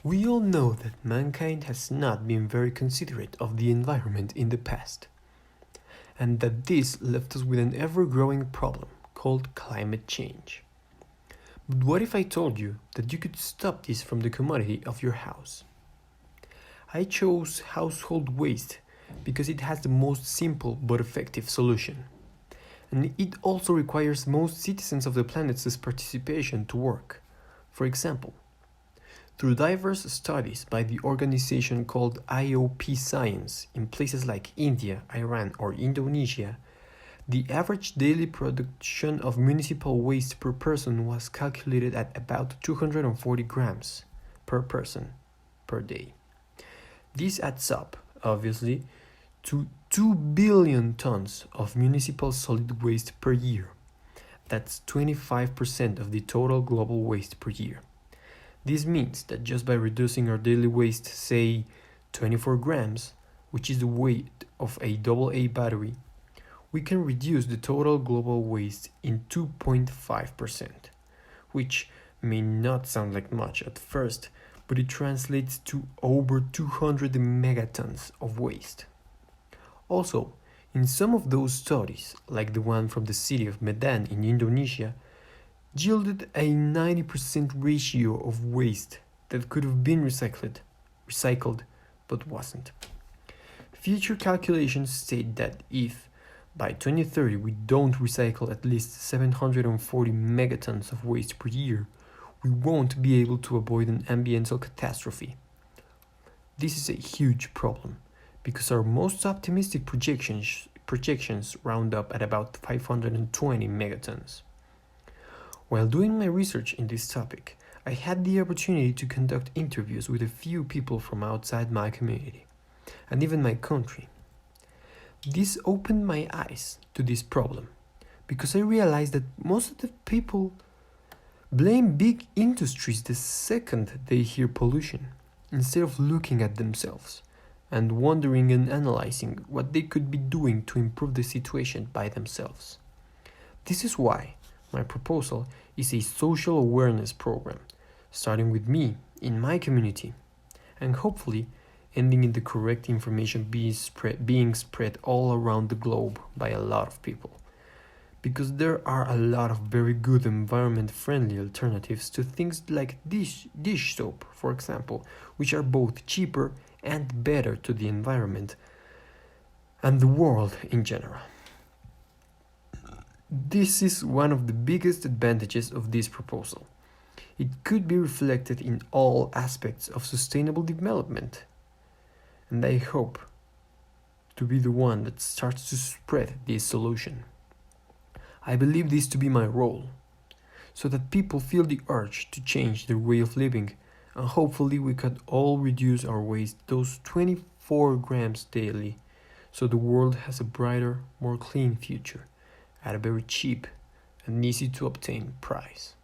We all know that mankind has not been very considerate of the environment in the past, and that this left us with an ever-growing problem called climate change. But what if I told you that you could stop this from the commodity of your house? I chose household waste because it has the most simple but effective solution. And it also requires most citizens of the planet's participation to work. For example, through diverse studies by the organization called IOP Science in places like India, Iran, or Indonesia, the average daily production of municipal waste per person was calculated at about 240 grams per person per day. This adds up, obviously, to 2 billion tons of municipal solid waste per year. That's 25% of the total global waste per year. This means that just by reducing our daily waste, say 24 grams, which is the weight of a AA battery, we can reduce the total global waste in 2.5%, which may not sound like much at first, but it translates to over 200 megatons of waste. Also, in some of those studies, like the one from the city of Medan in Indonesia, yielded a 90% ratio of waste that could have been recycled, but wasn't. Future calculations state that if, by 2030, we don't recycle at least 740 megatons of waste per year, we won't be able to avoid an ambiental catastrophe. This is a huge problem, because our most optimistic projections round up at about 520 megatons. While doing my research in this topic, I had the opportunity to conduct interviews with a few people from outside my community, and even my country. This opened my eyes to this problem, because I realized that most of the people blame big industries the second they hear pollution, instead of looking at themselves and wondering and analyzing what they could be doing to improve the situation by themselves. This is why my proposal is a social awareness program, starting with me in my community, and hopefully ending in the correct information being spread all around the globe by a lot of people. Because there are a lot of very good environment-friendly alternatives to things like dish soap, for example, which are both cheaper and better to the environment and the world in general. This is one of the biggest advantages of this proposal. It could be reflected in all aspects of sustainable development, and I hope to be the one that starts to spread this solution. I believe this to be my role, so that people feel the urge to change their way of living, and hopefully we can all reduce our waste those 24 grams daily, so the world has a brighter, more clean future at a very cheap and easy to obtain price.